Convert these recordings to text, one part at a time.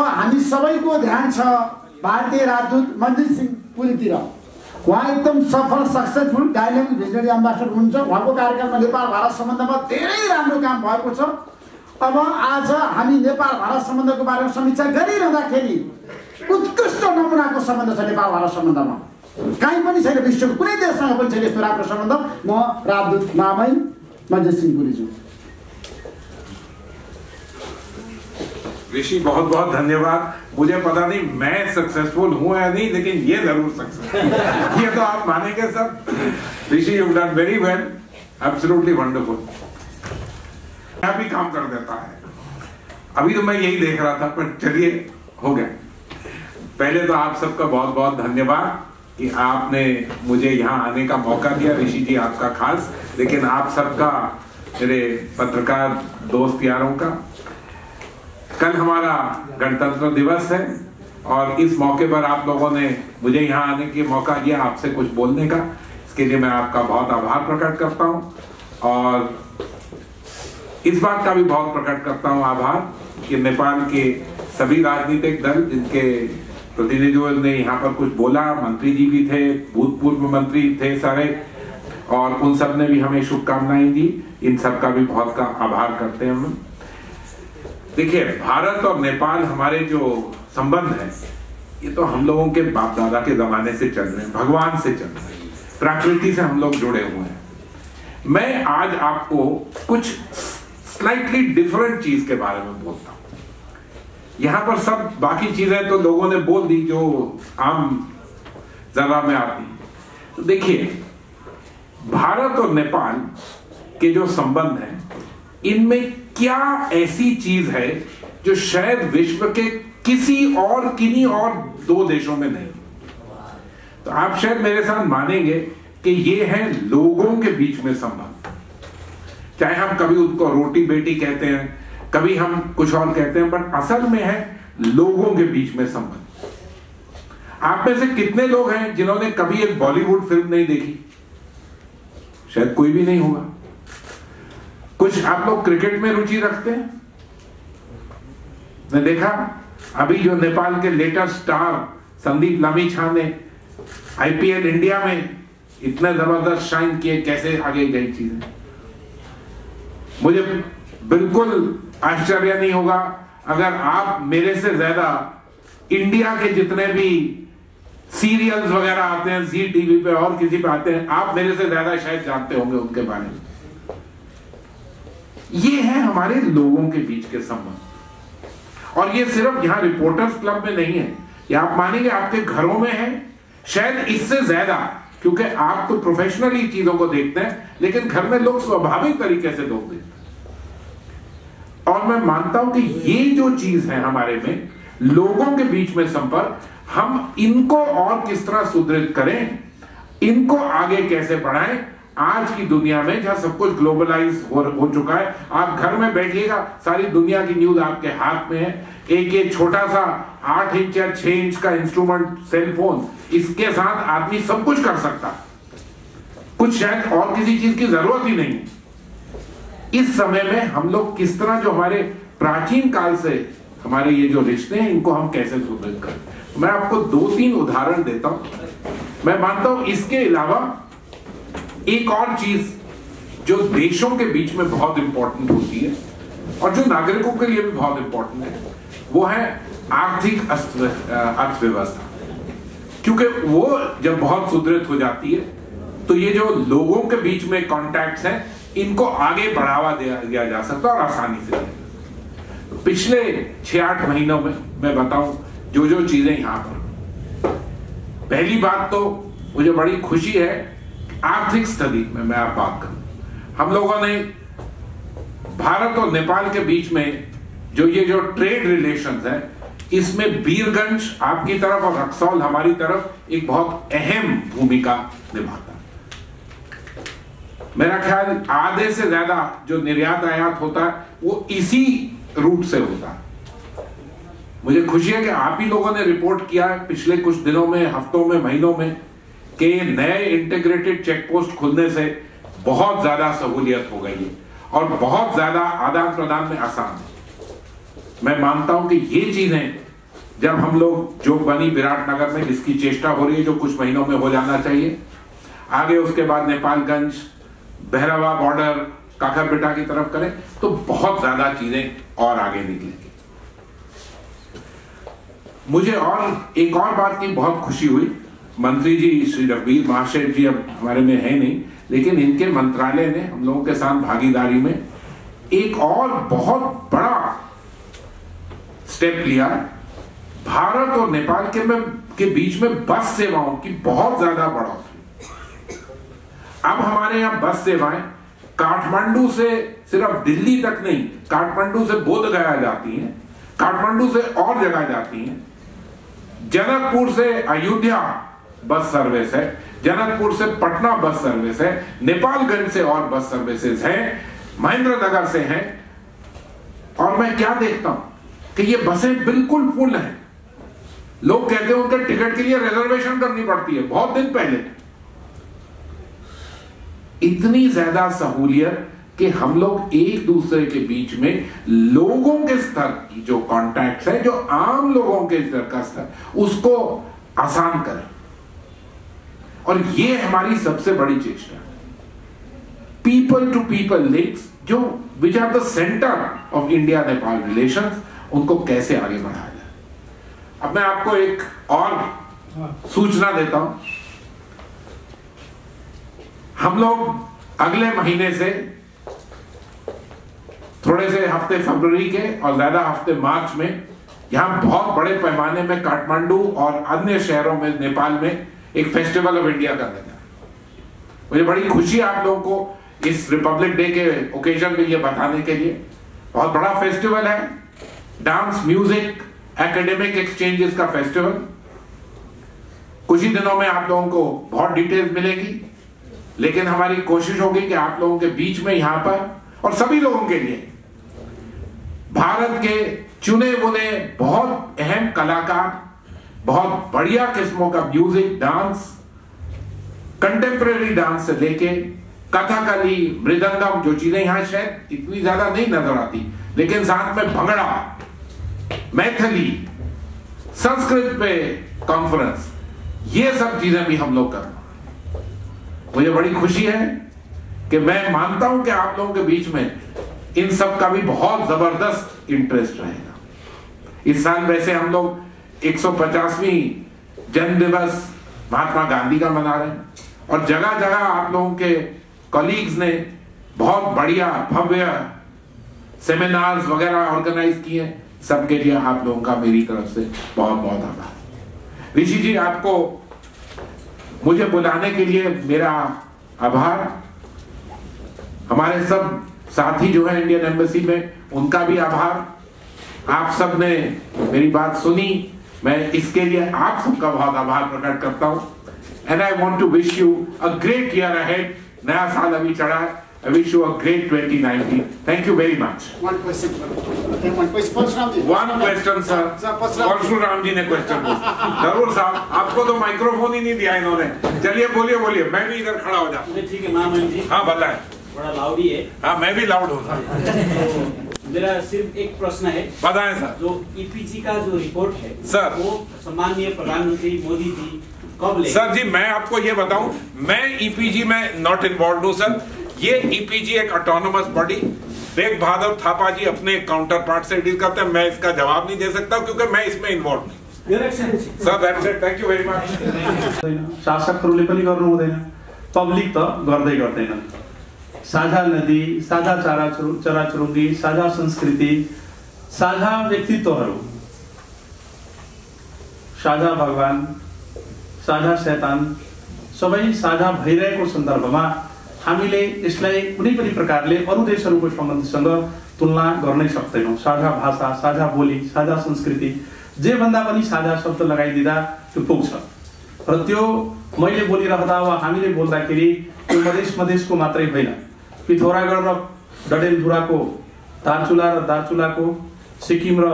हामी सबैको ध्यान छ भारतीय राजदूत मनजित सिंह पुरीतिर। उहाँ एकदम सफल सक्सेसफुल डाइनामिक भिजनरी एम्बेसडर हुनुहुन्छ। उहाँको कार्यकालमा नेपाल भारत सम्बन्धमा धेरै राम्रो काम भएको छ। अब आज हामी नेपाल भारत सम्बन्धको बारेमा समीक्षा गरिरहँदाखेरि उत्कृष्ट नमुनाको सम्बन्ध छ नेपाल भारत सम्बन्धमा। कहीँ पनि छैन, विश्वको कुनै देशसँग पनि छैन यस्तो राम्रो सम्बन्ध। म राजदूत नामै मनजित सिंह पुरीज्यू। ऋषि बहुत बहुत धन्यवाद। मुझे पता नहीं मैं सक्सेसफुल हूं या नहीं, लेकिन ये जरूर सक्सेसफुल ये तो आप मानेंगे सब। Rishi you done very well, absolutely wonderful. यहाँ भी काम कर देता है। अभी तो मैं यही देख रहा था, पर चलिए हो गया। पहले तो आप सबका बहुत बहुत धन्यवाद कि आपने मुझे यहाँ आने का मौका दिया। ऋषि जी आपका खास, लेकिन आप सबका, मेरे पत्रकार दोस्त यारों का। कल हमारा गणतंत्र दिवस है और इस मौके पर आप लोगों ने मुझे यहाँ आने की मौका दिया, आपसे कुछ बोलने का। इसके लिए मैं आपका बहुत आभार प्रकट करता हूँ और इस बात का भी बहुत प्रकट करता हूँ आभार कि नेपाल के सभी राजनीतिक दल जिनके प्रतिनिधियों ने यहाँ पर कुछ बोला, मंत्री जी भी थे, भूतपूर्व मंत्री थे सारे, और उन सब ने भी हमें शुभकामनाएं दी। इन सब का भी बहुत का आभार करते हैं हम। देखिए, भारत और नेपाल हमारे जो संबंध है ये तो हम लोगों के बाप दादा के जमाने से चल रहे हैं, भगवान से चल रहे हैं, प्रकृति से हम लोग जुड़े हुए हैं। मैं आज आपको कुछ स्लाइटली डिफरेंट चीज के बारे में बोलता हूं। यहां पर सब बाकी चीजें तो लोगों ने बोल दी जो आम जरा में आती। तो देखिए, भारत और नेपाल के जो संबंध है इनमें क्या ऐसी चीज है जो शायद विश्व के किसी और किन्हीं और दो देशों में नहीं। तो आप शायद मेरे साथ मानेंगे कि ये है लोगों के बीच में संबंध। चाहे हम कभी उनको रोटी बेटी कहते हैं, कभी हम कुछ और कहते हैं, बट असल में है लोगों के बीच में संबंध। आप में से कितने लोग हैं जिन्होंने कभी एक बॉलीवुड फिल्म नहीं देखी? शायद कोई भी नहीं होगा। कुछ आप लोग क्रिकेट में रुचि रखते हैं? मैं देखा अभी जो नेपाल के लेटेस्ट स्टार संदीप लामिछाने ने आईपीएल इंडिया में इतने जबरदस्त शाइन किए, कैसे आगे गई चीजें। मुझे बिल्कुल आश्चर्य नहीं होगा अगर आप मेरे से ज्यादा इंडिया के जितने भी सीरियल्स वगैरह आते हैं जी टीवी पे और किसी पे आते हैं, आप मेरे से ज्यादा शायद जानते होंगे उनके बारे में। ये है हमारे लोगों के बीच के संबंध। और ये सिर्फ यहां रिपोर्टर्स क्लब में नहीं है, ये आप मानेंगे आपके घरों में है, शायद इससे ज्यादा, क्योंकि आप तो प्रोफेशनली चीजों को देखते हैं, लेकिन घर में लोग स्वाभाविक तरीके से लोग देखते हैं। और मैं मानता हूं कि ये जो चीज है हमारे में लोगों के बीच में संपर्क, हम इनको और किस तरह सुदृढ़ करें, इनको आगे कैसे बढ़ाएं। आज की दुनिया में जहां सब कुछ ग्लोबलाइज हो चुका है, आप घर में बैठिएगा, सारी दुनिया की न्यूज आपके हाथ में है। एक छोटा सा 8 इंच या 6 इंच का इंस्ट्रूमेंट सेलफोन, इसके साथ आदमी सब कुछ कर सकता, कुछ शायद और किसी चीज की जरूरत ही नहीं। इस समय में हम लोग किस तरह जो हमारे प्राचीन काल से हमारे ये जो रिश्ते हैं इनको हम कैसे सुदृढ़ करें। मैं आपको 2-3 उदाहरण देता हूं। मैं मानता हूं इसके अलावा एक और चीज जो देशों के बीच में बहुत इंपॉर्टेंट होती है और जो नागरिकों के लिए भी बहुत इंपॉर्टेंट है, वो है आर्थिक अर्थव्यवस्था। क्योंकि वो जब बहुत सुदृढ़ हो जाती है तो ये जो लोगों के बीच में कॉन्टैक्ट्स हैं इनको आगे बढ़ावा दिया जा सकता है और आसानी से। तो पिछले 6-8 महीनों में मैं बताऊं जो चीजें यहां पर, पहली बात तो मुझे बड़ी खुशी है आर्थिक स्थिति में मैं आप बात करूं, हम लोगों ने भारत और नेपाल के बीच में जो ट्रेड रिलेशंस है, इसमें बीरगंज आपकी तरफ और रक्सौल हमारी तरफ एक बहुत अहम भूमिका निभाता है। मेरा ख्याल आधे से ज्यादा जो निर्यात आयात होता है वो इसी रूट से होता है। मुझे खुशी है कि आप ही लोगों ने रिपोर्ट किया है पिछले कुछ दिनों में, हफ्तों में, महीनों में कि नए इंटीग्रेटेड चेक पोस्ट खुलने से बहुत ज्यादा सहूलियत हो गई है और बहुत ज्यादा आदान प्रदान में आसान है। मैं मानता हूं कि ये चीजें जब हम लोग जो बनी विराटनगर में, जिसकी चेष्टा हो रही है, जो कुछ महीनों में हो जाना चाहिए, आगे उसके बाद नेपालगंज, बहरावा बॉर्डर, काकरबिटा की तरफ करें तो बहुत ज्यादा चीजें और आगे निकलेंगी। मुझे और एक और बात की बहुत खुशी हुई, मंत्री जी श्री रघुवीर महाशय जी अब हमारे में है नहीं, लेकिन इनके मंत्रालय ने हम लोगों के साथ भागीदारी में एक और बहुत बड़ा स्टेप लिया। भारत और नेपाल के बीच में बस सेवाओं की बहुत ज्यादा बढ़ोतरी। अब हमारे यहाँ बस सेवाएं काठमांडू से सिर्फ दिल्ली तक नहीं, काठमांडू से बोधगया जाती हैं, काठमांडू से और जगह जाती हैं, जनकपुर से अयोध्या बस सर्विस है, जनकपुर से पटना बस सर्विस है, नेपालगंज से और बस सर्विसेज हैं, महेंद्रनगर से हैं। और मैं क्या देखता हूं कि ये बसें बिल्कुल फुल हैं। लोग कहते हैं उनके टिकट के लिए रिजर्वेशन करनी पड़ती है बहुत दिन पहले। इतनी ज्यादा सहूलियत कि हम लोग एक दूसरे के बीच में लोगों के स्तर की जो कॉन्टैक्ट है, जो आम लोगों के स्तर का स्तर, उसको आसान करें। और ये हमारी सबसे बड़ी चेष्टा है। पीपल टू पीपल लिंक्स जो which are the centre of India Nepal relations, उनको कैसे आगे बढ़ाया जाए। अब मैं आपको एक और सूचना देता हूं। हम लोग अगले महीने से थोड़े से हफ्ते फरवरी के और ज्यादा हफ्ते मार्च में यहां बहुत बड़े पैमाने में काठमांडू और अन्य शहरों में नेपाल में एक फेस्टिवल ऑफ इंडिया करने जा रहे हैं। मुझे बड़ी खुशी है आप लोगों को इस रिपब्लिक डे के ओकेजन में ये बताने के लिए। बहुत बड़ा फेस्टिवल है, डांस, म्यूजिक, एकेडमिक एक्सचेंजेस का फेस्टिवल। कुछ ही दिनों में आप लोगों को बहुत डिटेल्स मिलेगी, लेकिन हमारी कोशिश होगी कि आप लोगों के बीच में यहां पर और सभी लोगों के लिए भारत के चुने बुने बहुत अहम कलाकार, बहुत बढ़िया किस्मों का म्यूजिक, डांस, कंटेम्परेरी डांस से लेके कथकली, मृदंगम, जो चीजें यहां शायद इतनी ज्यादा नहीं नजर आती, लेकिन साथ में भंगड़ा, मैथिली, संस्कृत पे कॉन्फ्रेंस, ये सब चीजें भी हम लोग कर रहे हैं। मुझे बड़ी खुशी है कि मैं मानता हूं कि आप लोगों के बीच में इन सब का भी बहुत जबरदस्त इंटरेस्ट रहेगा। इस साल वैसे हम लोग 150वीं जन्म दिवस महात्मा गांधी का मना रहे हैं और जगह जगह आप लोगों के कॉलीग्स ने बहुत बढ़िया भव्य सेमिनार्स वगैरह ऑर्गेनाइज किए। सबके लिए आप लोगों का मेरी तरफ से बहुत बहुत आभार। ऋषि जी, आपको मुझे बुलाने के लिए मेरा आभार। हमारे सब साथी जो है इंडियन एम्बेसी में, उनका भी आभार। आप सब ने मेरी बात सुनी, मैं इसके लिए आप सबका बहुत आभार प्रकट करता हूं। And I want to wish you a great year ahead. नया साल अभी चढ़ा है। I wish you a great 2019. Thank you very much. One question, Parshuram ji. One question, sir. Parshuram जी ने क्वेश्चन पूछा। जरूर साहब, आपको तो माइक्रोफोन ही नहीं दिया इन्होंने। चलिए बोलिए बोलिए, मैं भी इधर खड़ा हो जाऊँ। ठीक है महामहिम जी। हाँ बताएं। बड़ा लाउड ही है। हाँ, मैं भी लाउड हूँ। मेरा सिर्फ एक प्रश्न है। बताएं सर। जो ईपीजी का जो रिपोर्ट है सर, वो सम्माननीय प्रधानमंत्री मोदी जी कब लेंगे? सर जी, मैं आपको ये बताऊं, मैं ईपीजी में नॉट इन्वॉल्व हूँ सर। ये ईपीजी एक ऑटोनोमस बॉडी, तेग बहादुर थापा जी अपने काउंटर पार्ट से डील करते हैं। मैं इसका जवाब नहीं दे सकता क्योंकि मैं इसमें इन्वॉल्व नहीं। Sir that's it, thank you very much. शासकहरूले पनि गर्नु हुँदैन, पब्लिक त गर्दै गर्दैनन्। साझा नदी, साझा चराचुरुङ्गी, साझा संस्कृति, साझा व्यक्तित्वहरू, साझा भगवान, साझा शैतान, सबै साझा भइरहेको सन्दर्भमा हामीले यसलाई कुनै पनि प्रकारले अरू देशहरूको सम्बन्धसँग तुलना गर्नै सक्दैनौँ। साझा भाषा, साझा बोली, साझा संस्कृति, जे भन्दा पनि साझा शब्द लगाइदिँदा त्यो पुग्छ। र त्यो मैले बोलिरहँदा वा हामीले बोल्दाखेरि त्यो मधेसको मात्रै होइन, पिथौरागढ र डडेलधुराको, दार्चुला र दार्चुलाको, सिक्किम र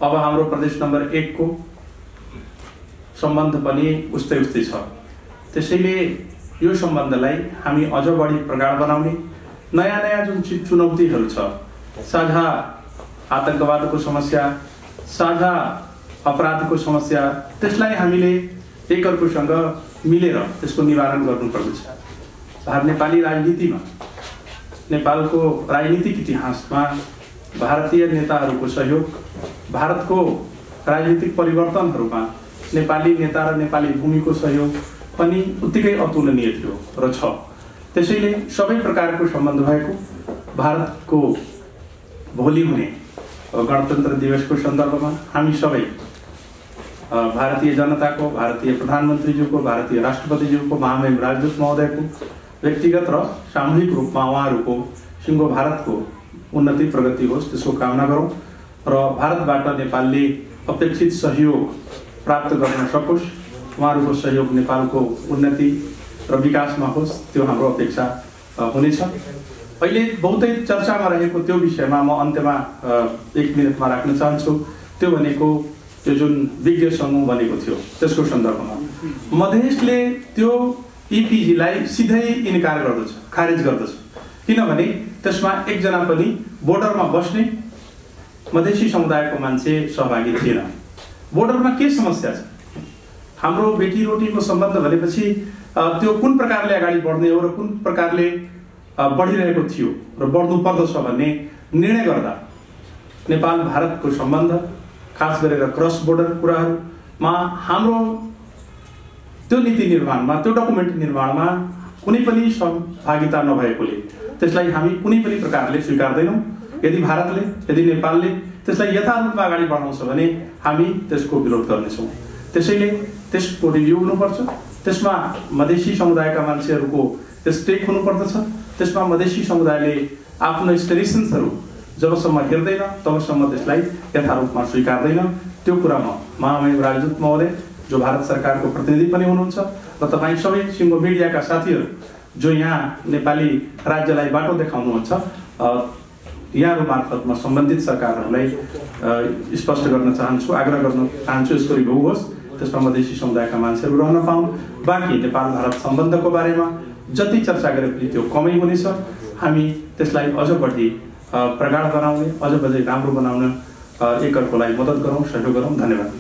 अब हाम्रो प्रदेश नम्बर 1 को सम्बन्ध पनि उस्तै उस्तै छ। त्यसैले यो सम्बन्धलाई हामी अझ बढी प्रगाढ बनाउने, नयाँ नयाँ जुन चुनौतीहरू छ, साझा आतंकवादको समस्या, साझा अपराधको समस्या त्यसलाई हामीले एकअर्कोसँग मिलेर त्यसको निवारण गर्नुपर्दछ। नेपाली राजनीतिमा नेपालको राजनीतिक इतिहासमा भारतीय नेताहरूको सहयोग, भारतको राजनीतिक परिवर्तनहरूमा नेपाली नेता र नेपाली भूमिको सहयोग पनि उत्तिकै अतुलनीय थियो र छ। त्यसैले सबै प्रकारको सम्बन्ध भएको भारतको भोलि हुने गणतन्त्र दिवसको सन्दर्भमा हामी सबै भारतीय जनताको, भारतीय प्रधानमन्त्रीज्यूको, भारतीय राष्ट्रपतिज्यूको, महामहिम राजदूत महोदयको व्यक्तिगत र सामूहिक रूपमा उहाँहरूको सिङ्गो भारतको उन्नति प्रगति होस् त्यसको कामना गरौँ र भारतबाट नेपालले अपेक्षित सहयोग प्राप्त गर्न सकोस्, उहाँहरूको सहयोग नेपालको उन्नति र विकासमा होस्, त्यो हाम्रो अपेक्षा हुनेछ। अहिले बहुतै चर्चामा रहेको त्यो विषयमा म अन्त्यमा 1 मिनटमा राख्न चाहन्छु। त्यो भनेको त्यो जुन विज्ञ समूह बनेको थियो त्यसको सन्दर्भमा मधेसले त्यो इपिजीलाई सिधै इन्कार गर्दछ, खारेज गर्दछ, किनभने त्यसमा एकजना पनि बोर्डरमा बस्ने मधेसी समुदायको मान्छे सहभागी थिएन। बोर्डरमा के समस्या छ? हाम्रो बेटी रोटीको सम्बन्ध भनेपछि त्यो कुन प्रकारले अगाडि बढ्ने हो र कुन प्रकारले बढिरहेको थियो र बढ्नु पर्दछ भन्ने निर्णय गर्दा नेपाल भारतको सम्बन्ध, खास गरेर क्रस बोर्डर कुराहरूमा हाम्रो त्यो नीति निर्माणमा, त्यो डकुमेन्ट निर्माणमा कुनै पनि सहभागिता नभएकोले त्यसलाई हामी कुनै पनि प्रकारले स्वीकार्दैनौँ। यदि भारतले, यदि नेपालले त्यसलाई यथारूपमा अगाडि बढाउँछ भने हामी त्यसको विरोध गर्नेछौँ। त्यसैले त्यसको रिभ्यू हुनुपर्छ, त्यसमा मधेसी समुदायका मान्छेहरूको स्टेक हुनुपर्दछ, त्यसमा मधेसी समुदायले आफ्नो एस्पिरेसन्सहरू जबसम्म हेर्दैन तबसम्म त्यसलाई यथारूपमा स्वीकार्दैन। त्यो कुरामा महामहिम राजदूत महोदय जो भारत सरकारको प्रतिनिधि पनि हुनुहुन्छ र तपाईँ सबै सिङ्गो मिडियाका साथीहरू जो यहाँ नेपाली राज्यलाई बाटो देखाउनुहुन्छ, यहाँहरू मार्फत म सम्बन्धित सरकारहरूलाई स्पष्ट गर्न चाहन्छु, आग्रह गर्न चाहन्छु यसको रिभ्यू होस्, त्यसमा मधेसी समुदायका मान्छेहरू रहन पाउन्। बाँकी नेपाल भारत सम्बन्धको बारेमा जति चर्चा गरे पनि त्यो कमै हुनेछ। हामी त्यसलाई अझ बढी प्रगाढ बनाउने, अझ बढी राम्रो बनाउन एकअर्कोलाई मद्दत गरौँ, सहयोग गरौँ। धन्यवाद।